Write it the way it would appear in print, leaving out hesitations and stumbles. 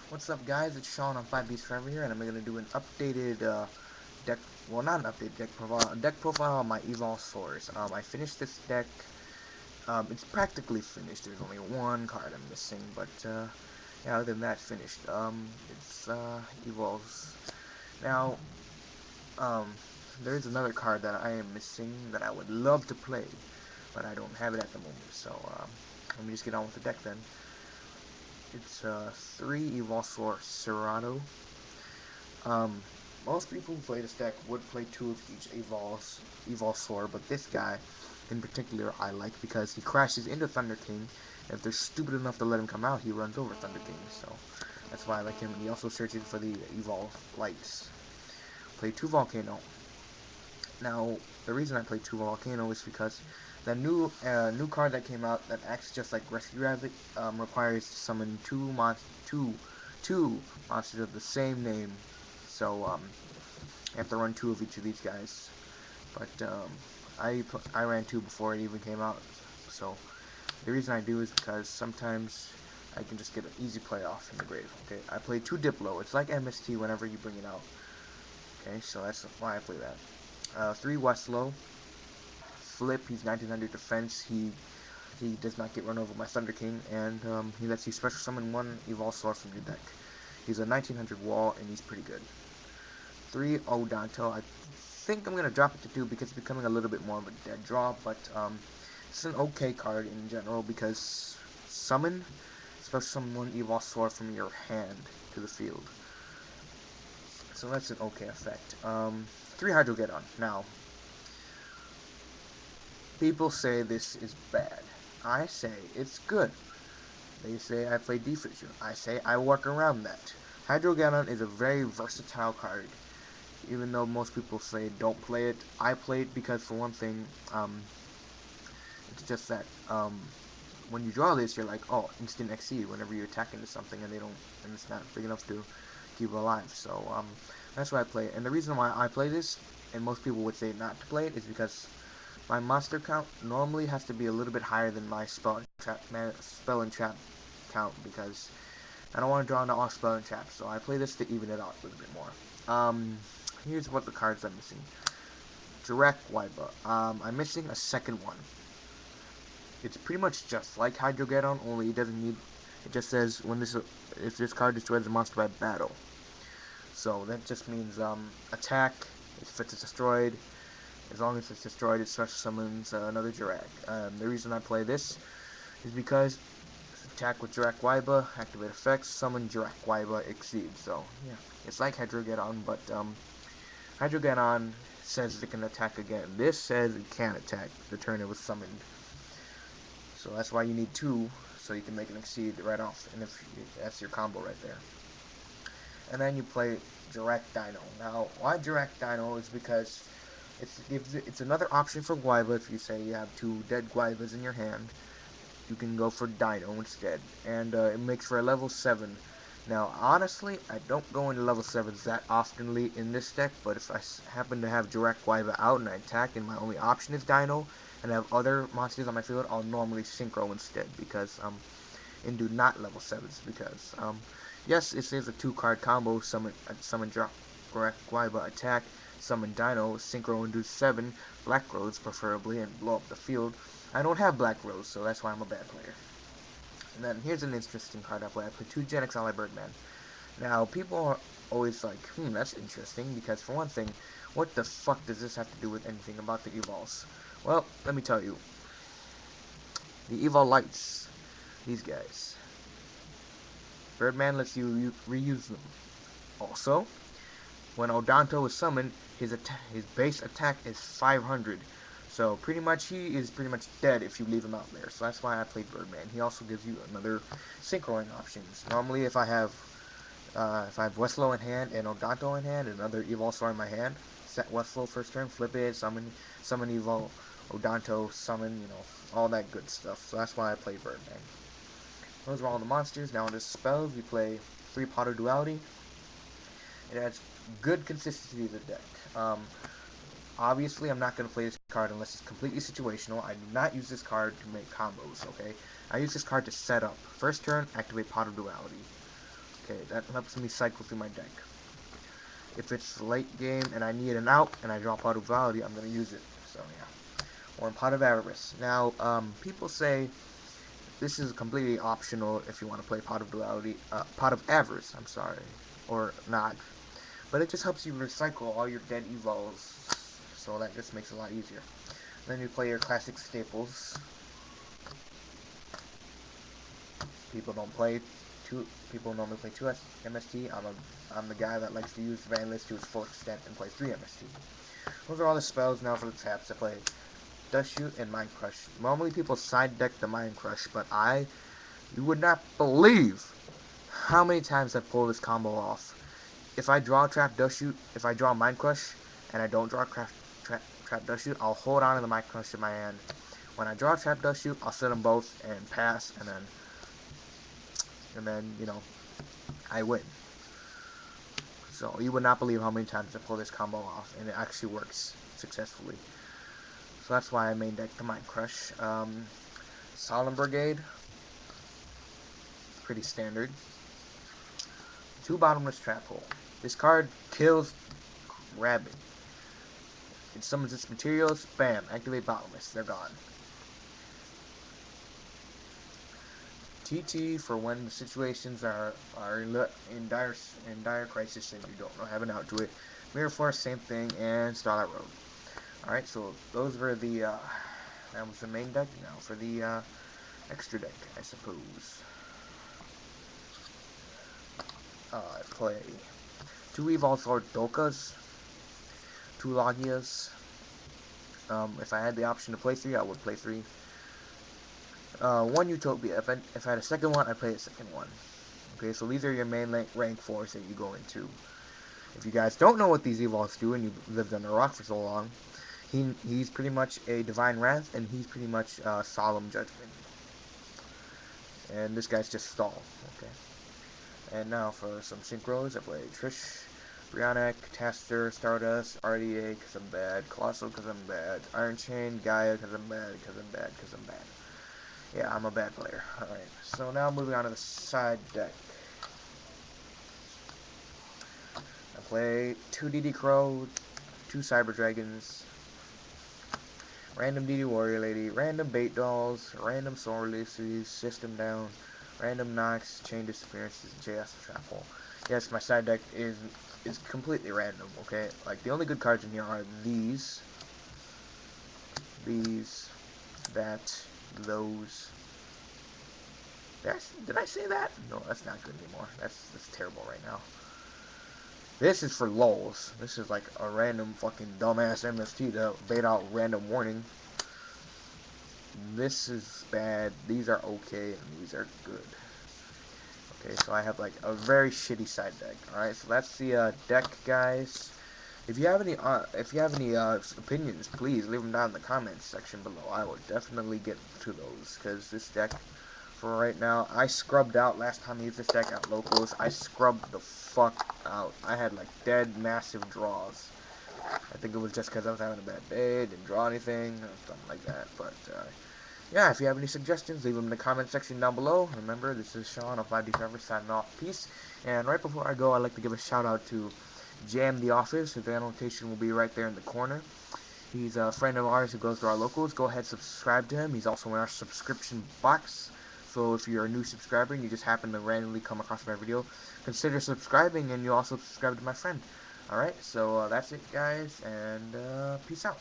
What's up, guys? It's Sean on 5B's Forever here, and I'm going to do an updated deck. Well, not an updated deck profile on my Evols. I finished this deck. It's practically finished. There's only one card I'm missing, but yeah, other than that, finished. It's Evols. Now, um, there is another card that I am missing that I would love to play, but I don't have it at the moment. So let me just get on with the deck then. It's 3 Evolsaur Serrato. Um, Most people who play this deck would play 2 of each Evolsaur, but this guy in particular I like because he crashes into Thunder King. If they're stupid enough to let him come out, he runs over Thunder King, so that's why I like him. And he also searches for the Evolve Lights. Play 2 Volcano. Now, the reason I play 2 Volcano is because the new card that came out that acts just like Rescue Rabbit requires to summon two monsters of the same name. So you have to run 2 of each of these guys. But I ran 2 before it even came out. So the reason I do is because sometimes I can just get an easy play off in the grave. Okay, I play 2 Diplo. It's like MST whenever you bring it out. Okay, so that's why I play that. 3 Westlow. Flip, he's 1900 defense. He does not get run over by Thunder King, and he lets you special summon 1 Evolsaur from your deck. He's a 1900 wall, and he's pretty good. 3 Odanto. I think I'm going to drop it to 2 because it's becoming a little bit more of a dead draw, but it's an okay card in general because summon, special summon 1 Evolsaur from your hand to the field. So that's an okay effect. 3 Hydrogeddon. Now, people say this is bad. I say it's good. They say I play defensive. I say I work around that. Hydrogeddon is a very versatile card. Even though most people say don't play it, I play it because for one thing, it's just that when you draw this, you're like, oh, instant XC whenever you attack into something and it's not big enough to keep it alive. So that's why I play it. And the reason why I play this, and most people would say not to play it, is because my monster count normally has to be a little bit higher than my spell and trap count because I don't want to draw into all spell and trap. So I play this to even it out a little bit more. Here's what the cards I'm missing. Direct Wiba. I'm missing a second one. It's pretty much just like Hydrogeddon, only it doesn't need. It just says if this card destroys a monster by battle. So that just means attack. If it's destroyed, as long as it's destroyed, it special summons another Jiraiya. The reason I play this is because attack with Direct Wiba, activate effects, summon Direct Wiba, exceed. So yeah, it's like Hydrogeddon, but Hydrogeddon says it can attack again. This says it can't attack the turn it was summoned. So that's why you need 2, so you can make an exceed right off. And that's your combo right there. And then you play Direct Dino. Now, why Direct Dino is because it's another option for Guiva. If you say you have 2 dead Guivas in your hand, you can go for Dino instead. And it makes for a level 7. Now, honestly, I don't go into level 7s that oftenly in this deck, but if I happen to have Direct Guiva out and I attack and my only option is Dino, and I have other monsters on my field, I'll normally Synchro instead, because, and do not level 7s, because, yes, it says a 2-card combo, summon Direct Guiva, attack, summon Dino, Synchro and do 7, Black Rose preferably, and blow up the field. I don't have Black Rose, so that's why I'm a bad player. And then here's an interesting card I play. I play 2 Gen X Ally Birdman. Now, people are always like, that's interesting, because for one thing, what the fuck does this have to do with anything about the Evols? Well, let me tell you. The Evol Lights, these guys. Birdman lets you reuse them. Also, when Odanto is summoned, his base attack is 500. So pretty much he is pretty much dead if you leave him out there. So that's why I played Birdman. He also gives you another synchroing options. Normally, if I have Westlow in hand and Odanto in hand, and another Evolsaur in my hand, set Westlow first turn, flip it, summon Evo, Odanto, summon, all that good stuff. So that's why I play Birdman. Those are all the monsters. Now in the spells, we play 3 Potter Duality. It adds good consistency to the deck. Obviously, I'm not going to play this card unless it's completely situational. I do not use this card to make combos, okay? I use this card to set up. First turn, activate Pot of Duality. Okay, that helps me cycle through my deck. If it's late game and I need an out and I draw Pot of Duality, I'm going to use it. So, yeah. Or in Pot of Avarice. Now, people say this is completely optional if you want to play Pot of Duality, Pot of Avarice, I'm sorry, or not. But it just helps you recycle all your dead Evols, so that just makes it a lot easier. Then you play your classic staples. People don't play two. People normally play 2 MST. I'm the guy that likes to use Vanlist to its full extent and play 3 MST. Those are all the spells now for the taps. I play Dust Shoot and Mind Crush. Normally people side deck the Mind Crush, but you would not believe how many times I pull this combo off. If I draw Trap Dust Shoot, if I draw Mind Crush, and I don't draw Trap Dust Shoot, I'll hold on to the Mind Crush in my hand. When I draw Trap Dust Shoot, I'll set them both and pass, and then you know, I win. So you would not believe how many times I pull this combo off, and it actually works successfully. So that's why I main deck the Mind Crush. Solemn Brigade, pretty standard. 2 Bottomless Trap Hole. This card kills Rabbit. It summons its materials, bam, activate Bottomless, they're gone. TT for when the situations are in dire crisis and you don't have an out to it. Mirror Force, same thing, and Starlight Road. Alright, so those were the, that was the main deck. Now for the, extra deck, I suppose. I play 2 Evols or Dolkas, 2 Logias. If I had the option to play 3, I would play 3. 1 Utopia. If I had a second one, I'd play a second one. Okay, so these are your main rank 4s that you go into. If you guys don't know what these Evols do and you've lived under a rock for so long, he's pretty much a Divine Wrath, and he's pretty much Solemn Judgment. And this guy's just Stall. Okay. And now for some synchros, I play Trish, Brianna, Catastor, Stardust, RDA because I'm bad, Colossal because I'm bad, Iron Chain, Gaia because I'm bad, because I'm bad, because I'm bad. Yeah, I'm a bad player. Alright, so now moving on to the side deck. I play 2 DD Crow, 2 Cyber Dragons, random DD Warrior Lady, random Bait Dolls, random Sorlesses, System Down, random Nox, Chain Disappearances, and JS Trap Hole. Yes, my side deck is completely random, okay? Like, the only good cards in here are these, that, those. Did I say that? No, that's not good anymore. That's terrible right now. This is for lulz. This is like a random fucking dumbass MST to bait out random warning. This is bad. These are okay, and these are good. Okay, so I have like a very shitty side deck. All right, so that's the deck, guys. If you have any opinions, please leave them down in the comments section below. I will definitely get to those, because this deck, for right now, I scrubbed out last time I used this deck at locals. I scrubbed the fuck out. I had like dead massive draws. I think it was just because I was having a bad day, didn't draw anything, or something like that. But yeah, if you have any suggestions, leave them in the comment section down below. Remember, this is Sean of 5D Forever signing off. Peace. And right before I go, I'd like to give a shout out to Jam the Office. His annotation will be right there in the corner. He's a friend of ours who goes to our locals. Go ahead, subscribe to him. He's also in our subscription box. So if you're a new subscriber and you just happen to randomly come across my video, consider subscribing, and you also subscribe to my friend. Alright, so that's it, guys, and peace out.